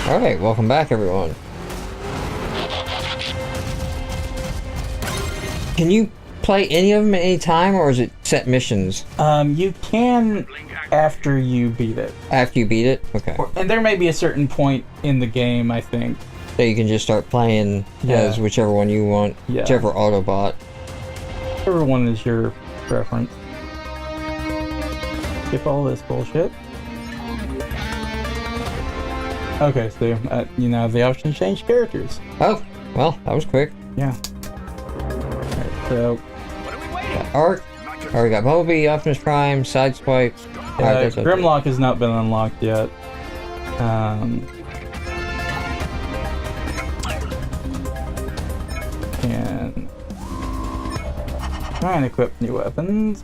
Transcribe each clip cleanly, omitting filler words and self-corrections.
Alright, welcome back everyone. Can you play any of them at any time, or is it set missions? You can after you beat it. After you beat it? Okay. And there may be a certain point in the game, I think. So you can just start playing as whichever one you want, whichever Autobot. Whichever one is your preference. Skip all this bullshit. Okay, so, you know, the option to change characters. Oh, well, that was quick. Yeah. Alright, so... Arc. Already got Bumblebee, Optimus Prime, Sideswipe. Grimlock has not been unlocked yet. And... try and equip new weapons.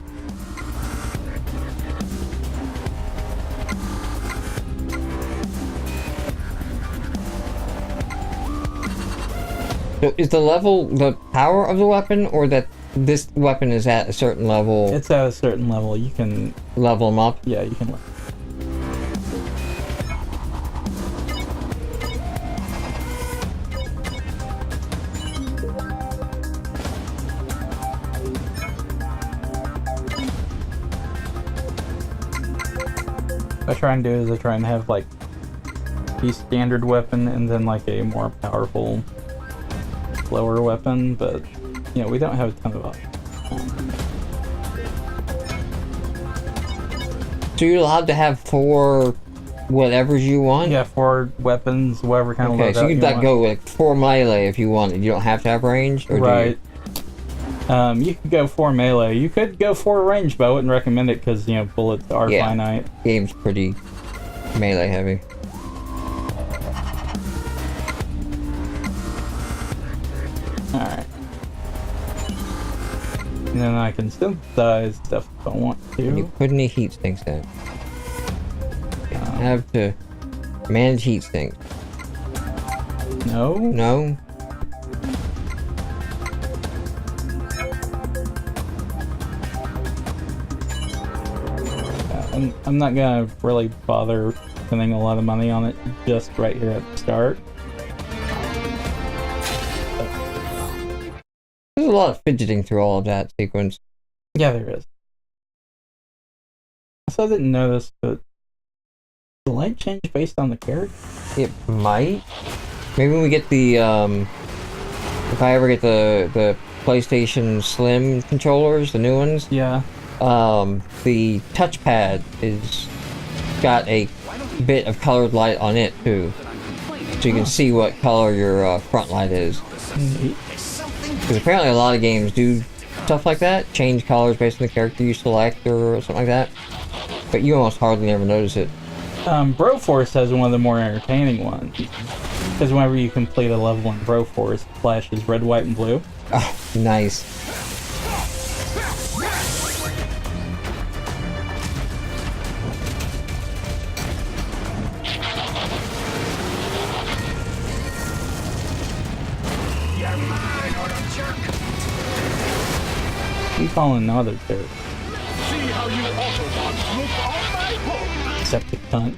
So is the level the power of the weapon, or that this weapon is at a certain level? It's at a certain level. You can level them up? Yeah, you can. What I try and do is I try and have like the standard weapon and then like a more powerful, slower weapon, but you know, we don't have a ton of options. So you're allowed to have 4 whatevers you want? Yeah, 4 weapons, whatever kind of loadout. Okay, so you can go like 4 melee if you wanted. You don't have to have ranged, or right. Do you? You could go 4 melee. You could go 4 ranged, but I wouldn't recommend it because, you know, bullets are finite. Game's pretty melee heavy. Alright. And then I can synthesize stuff if I want to. Can you put any heat sinks in? I have to manage heat sinks. No? No? I'm not gonna really bother spending a lot of money on it just right here at the start. There's a lot of fidgeting through all of that sequence. Yeah, there is. Also, I didn't know this, but the light change based on the character? It might. Maybe when we get the, if I ever get the PlayStation Slim controllers, the new ones. Yeah. The touchpad is got a bit of colored light on it too, so you can see what color your front light is. Because apparently a lot of games do stuff like that, change colors based on the character you select or something like that. But you almost hardly ever notice it. Broforce has one of the more entertaining ones. Because whenever you complete a level in Broforce, it flashes red, white, and blue. Oh, nice. You calling another jerk. See how you Autobots look on my hook. Septic cunt.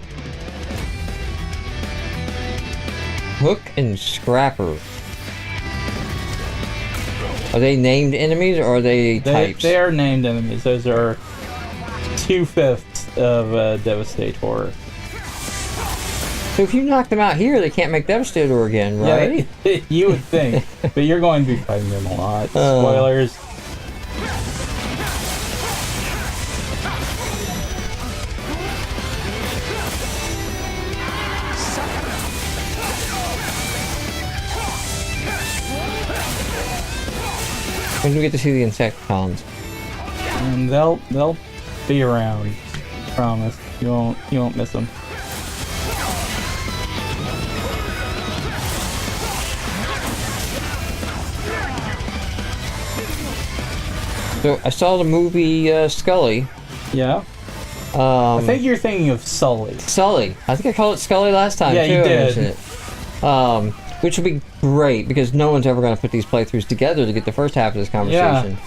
Hook and Scrapper. Are they named enemies or are they types? They are named enemies. Those are 2/5 of Devastator. So if you knock them out here, they can't make Devastator again, right? Yeah, you would think. But you're going to be fighting them a lot. Spoilers. When do we get to see the Insecticons? And they'll be around. Promise. You won't miss them. So I saw the movie Scully. Yeah. I think you're thinking of Sully. Sully. I think I called it Scully last time. Yeah, too. you did. It. Which would be great because no one's ever going to put these playthroughs together to get the first half of this conversation.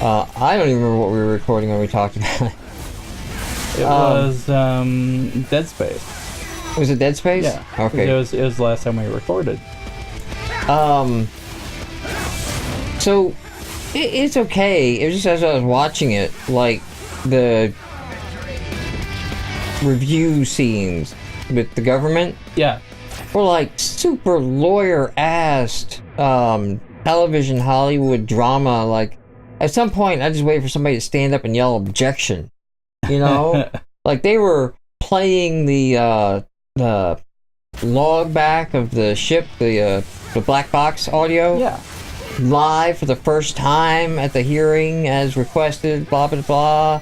Yeah. I don't even remember what we were recording when we talked about it. It was Dead Space. Was it Dead Space? Yeah. Okay. It was the last time we recorded. So it's okay. It was just as I was watching it, like the review scenes with the government Yeah. were like super lawyer-assed television Hollywood drama. Like at some point, I just waited for somebody to stand up and yell objection. You know, like they were playing the log back of the ship, the black box audio. Yeah. Live for the first time at the hearing as requested, blah blah blah.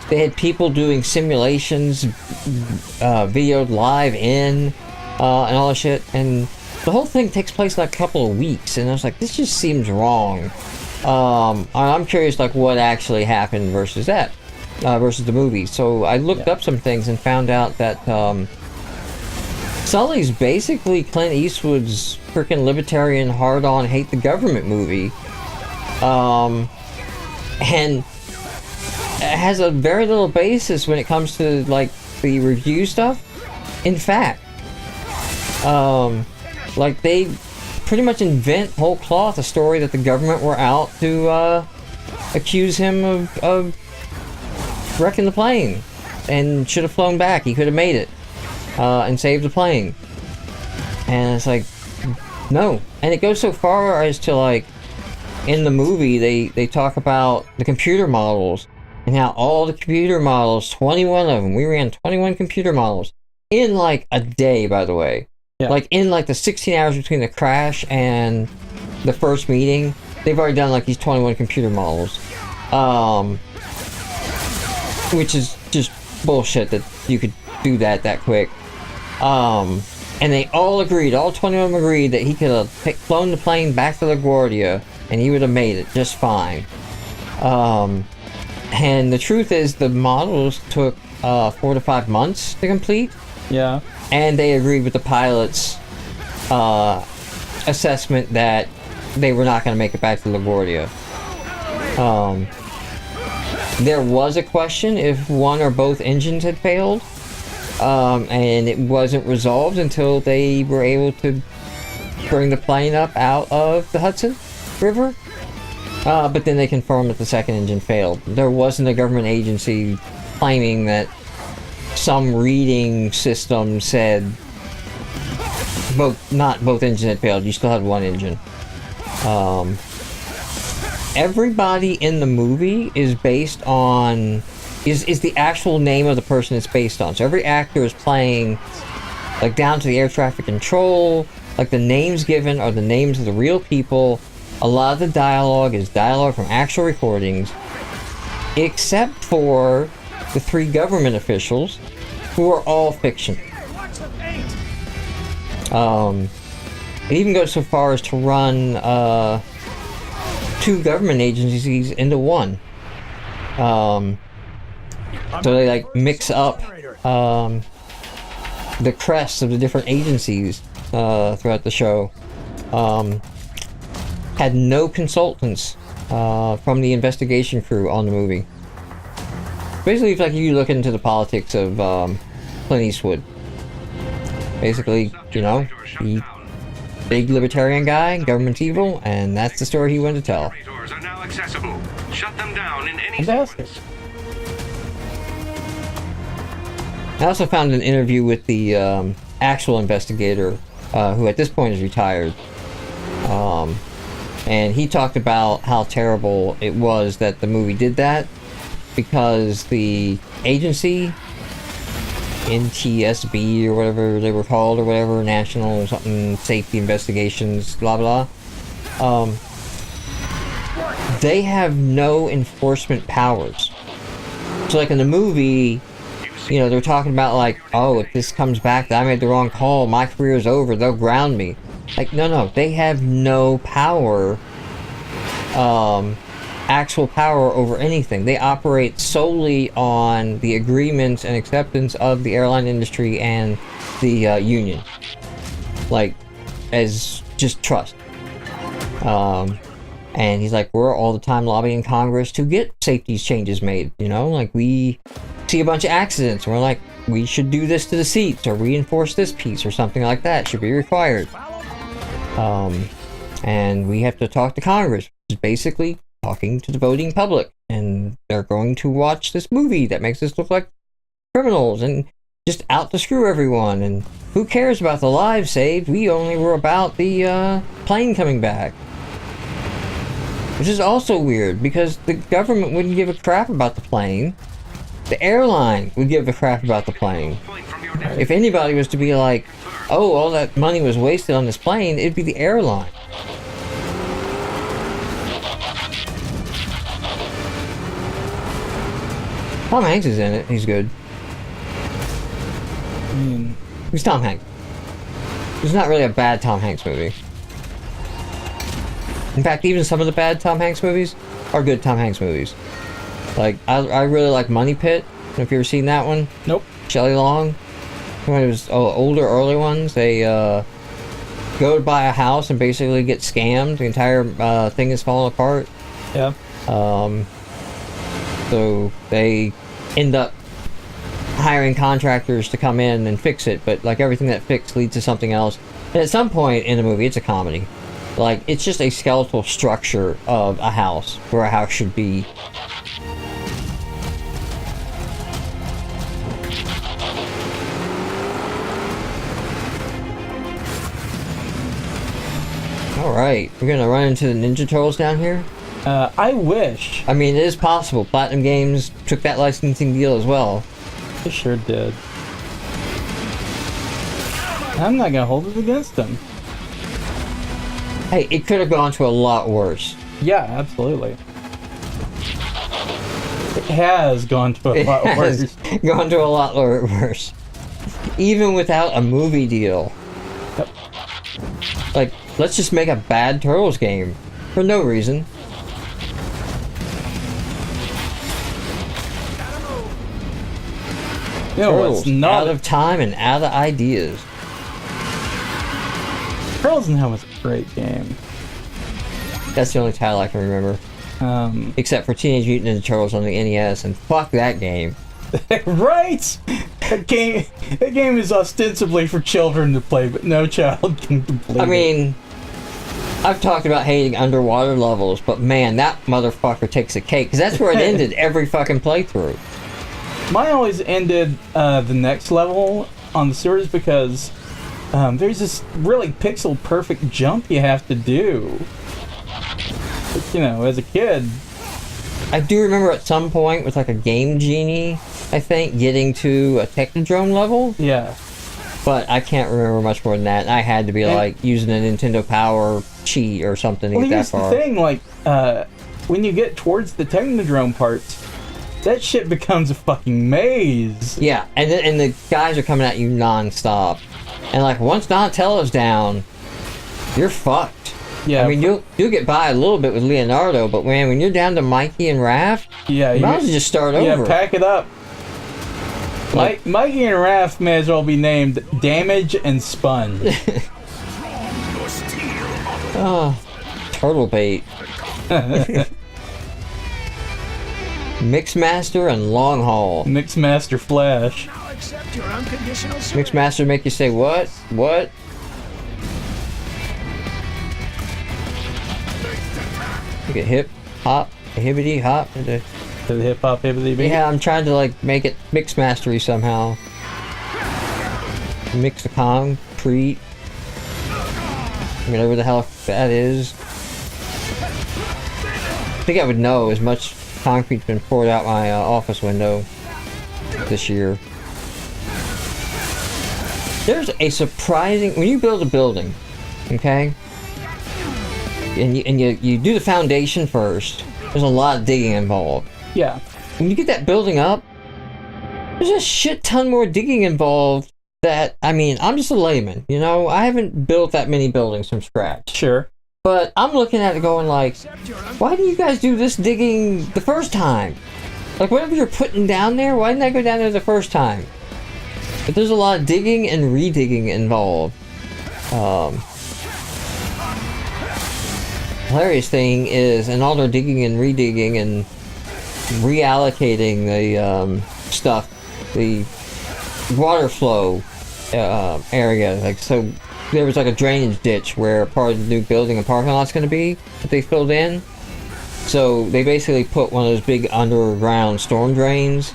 They had people doing simulations, videoed live in, and all that shit. And the whole thing takes place like a couple of weeks, and I was like, this just seems wrong. I'm curious, like, what actually happened versus that, versus the movie. So I looked up some things and found out that Sully's basically Clint Eastwood's freaking libertarian hard-on hate the government movie, and it has a very little basis when it comes to like the review stuff. In fact, like they pretty much invent whole cloth a story that the government were out to accuse him of wrecking the plane and should have flown back. He could have made it and saved the plane. And it's like, no. And it goes so far as to like in the movie they talk about the computer models and how all the computer models, 21 of them, we ran 21 computer models in like a day, by the way. Yeah. Like in like the 16 hours between the crash and the first meeting, they've already done like these 21 computer models. Which is just bullshit that you could do that quick. And they all agreed, all 20 of them agreed that he could have flown the plane back to LaGuardia and he would have made it just fine. And the truth is the models took 4 to 5 months to complete. Yeah. And they agreed with the pilot's assessment that they were not going to make it back to LaGuardia. There was a question if one or both engines had failed, and it wasn't resolved until they were able to bring the plane up out of the Hudson River. But then they confirmed that the second engine failed. There wasn't a government agency claiming that some reading system said not both engines had failed. You still had one engine. Everybody in the movie is based on is the actual name of the person it's based on. So every actor is playing like down to the air traffic control. Like the names given are the names of the real people. A lot of the dialogue is dialogue from actual recordings, except for the 3 government officials, who are all fiction. It even goes so far as to run 2 government agencies into one. So they like mix up the crests of the different agencies throughout the show. Had no consultants from the investigation crew on the movie. Basically, it's like you look into the politics of Clint Eastwood. Basically, you know, he big libertarian guy, government's evil, and that's the story he wanted to tell. Are now accessible. Shut them down in any Fantastic. I also found an interview with the actual investigator, who at this point is retired. And he talked about how terrible it was that the movie did that, because the agency, NTSB or whatever they were called, or whatever, National something Safety Investigations, blah blah, they have no enforcement powers. So like in the movie, you know, they're talking about like, oh, if this comes back that I made the wrong call, my career is over, they'll ground me. Like, no, they have no power, actual power over anything. They operate solely on the agreements and acceptance of the airline industry and the union. Like, as just trust. And he's like, we're all the time lobbying Congress to get safety changes made, you know? Like, we see a bunch of accidents, and we're like, we should do this to the seats, or reinforce this piece, or something like that. Should be required. And we have to talk to Congress, which is basically talking to the voting public. And they're going to watch this movie that makes us look like criminals and just out to screw everyone. And who cares about the lives saved? We only were about the plane coming back. Which is also weird, because the government wouldn't give a crap about the plane. The airline would give a crap about the plane. If anybody was to be like, oh, all that money was wasted on this plane, it'd be the airline. Tom Hanks is in it. He's good. He's Tom Hanks. It's not really a bad Tom Hanks movie. In fact, even some of the bad Tom Hanks movies are good Tom Hanks movies. Like, I really like Money Pit. I don't know if you've ever seen that one. Nope. Shelley Long. One of his older, early ones. They go to buy a house and basically get scammed. The entire thing is falling apart. Yeah. So they end up hiring contractors to come in and fix it, but like everything that fixed leads to something else. And at some point in the movie, it's a comedy. Like, it's just a skeletal structure of a house, where a house should be. Alright, we're gonna run into the Ninja Turtles down here? I wish. I mean, it is possible. PlatinumGames took that licensing deal as well. They sure did. I'm not gonna hold it against them. Hey, it could have gone to a lot worse. Yeah, absolutely. It has gone to a lot worse. Gone to a lot worse. Even without a movie deal. Yep. Like, let's just make a bad Turtles game. For no reason. No, Turtles, it's not out of time and out of ideas. Turtles in Hell was a great game. That's the only title I can remember. Except for Teenage Mutant Ninja Turtles on the NES, and fuck that game. Right? That game is ostensibly for children to play, but no child can complete it. I mean, I've talked about hating underwater levels, but man, that motherfucker takes a cake, because that's where it ended every fucking playthrough. Mine always ended the next level on the sewers because there's this really pixel perfect jump you have to do. But, you know, as a kid. I do remember at some point with like a Game Genie, I think, getting to a Technodrome level. Yeah. But I can't remember much more than that. I had to be like using a Nintendo Power cheat or something to get that far. Well, here's the thing, like, when you get towards the Technodrome parts, that shit becomes a fucking maze. Yeah, and the guys are coming at you non-stop. And like, once Donatello's down, you're fucked. Yeah. I mean, you'll get by a little bit with Leonardo, but man, when you're down to Mikey and Raph, yeah, you might as well just start over. Yeah, pack it up. Like, Mikey and Raph may as well be named Damage and Sponge. Oh, turtle bait. Mixmaster and Long Haul. Mixmaster Flash. Mixmaster make you say what? What? Look at hip, hop, hibbity, hop. To the hip hop hibbity beat. Yeah, I'm trying to like make it Mixmastery somehow. Mix the concrete. Whatever the hell that is. I think I would know as much concrete's been poured out my office window this year. There's a surprising, when you build a building, okay, and you do the foundation first, there's a lot of digging involved. Yeah. When you get that building up, there's a shit ton more digging involved that, I mean, I'm just a layman, you know, I haven't built that many buildings from scratch. Sure. But I'm looking at it going like, why didn't you guys do this digging the first time? Like, whatever you're putting down there, why didn't I go down there the first time? But there's a lot of digging and redigging involved. Hilarious thing is, in all their digging and redigging and reallocating the stuff, the water flow area. Like, so there was like a drainage ditch where part of the new building and parking lot's going to be that they filled in. So they basically put one of those big underground storm drains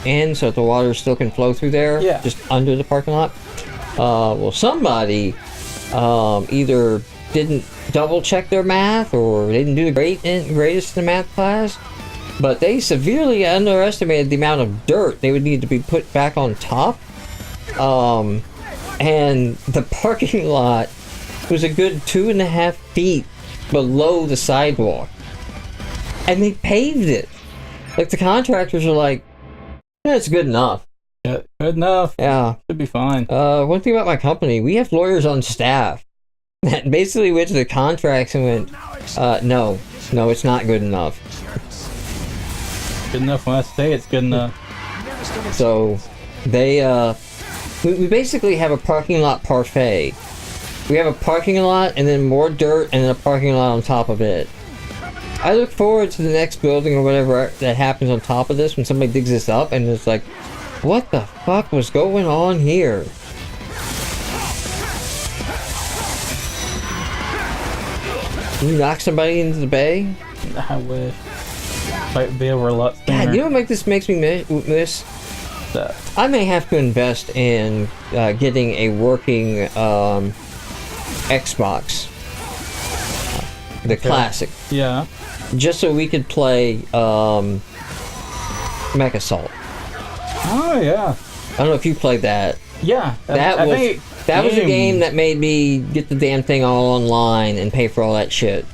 in so that the water still can flow through there, just under the parking lot. Well, somebody either didn't double check their math or they didn't do the greatest in the math class, but they severely underestimated the amount of dirt they would need to be put back on top. And the parking lot was a good 2.5 feet below the sidewalk. And they paved it. Like, the contractors are like, yeah, it's good enough. Yeah, good enough. Yeah. Should be fine. One thing about my company, we have lawyers on staff that basically went to the contracts and went, no, it's not good enough. Good enough when I say it's good enough. So, they, we basically have a parking lot parfait. We have a parking lot and then more dirt and then a parking lot on top of it. I look forward to the next building or whatever that happens on top of this when somebody digs this up and it's like, what the fuck was going on here? Can you knock somebody into the bay? I wish. Might be over a lot sooner. God, you know what this makes me miss? I may have to invest in getting a working Xbox. The classic. Yeah. Just so we could play Mech Assault. Oh, yeah. I don't know if you played that. Yeah. That was a game that made me get the damn thing all online and pay for all that shit.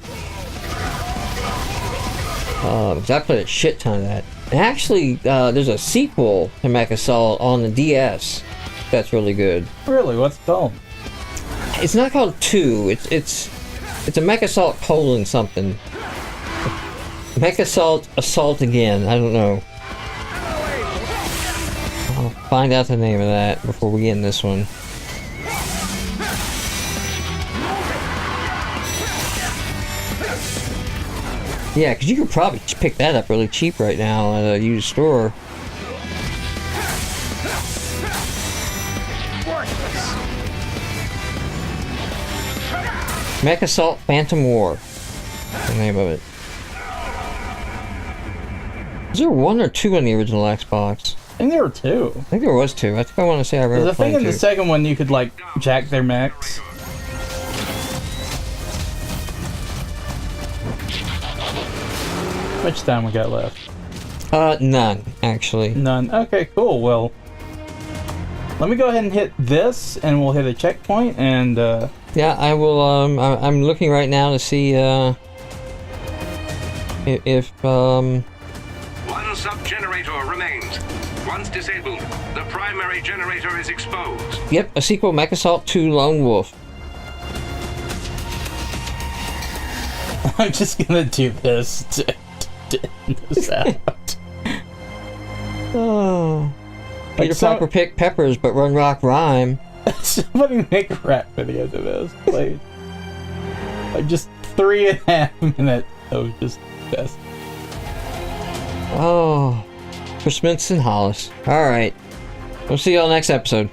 Because I played a shit ton of that. And actually, there's a sequel to Mech Assault on the DS that's really good. Really? What's it called? It's not called 2. It's a Mech Assault : something. Mech Assault Assault Again. I don't know. I'll find out the name of that before we end this one. Yeah, because you could probably pick that up really cheap right now at a used store. Mech Assault Phantom War. That's the name of it. Is there 1 or 2 on the original Xbox? I think there were 2. I think there was 2. I think I want to say I remember The thing playing in 2. the second one, you could, like, jack their mechs. How much time we got left? None, actually. None. Okay, cool. Well, let me go ahead and hit this, and we'll hit a checkpoint, and, Yeah, I will, I'm looking right now to see, if One sub-generator remains. Once disabled, the primary generator is exposed. Yep, a sequel, Mech Assault 2 Lone Wolf. I'm just gonna do this to end this out. Oh. Like Peter Piper pick peppers, but Run Rock Rhyme. Somebody make rap videos of this, please. Like, just 3.5 minutes of just this. Oh. Christmas in Hollis. Alright. We'll see y'all next episode.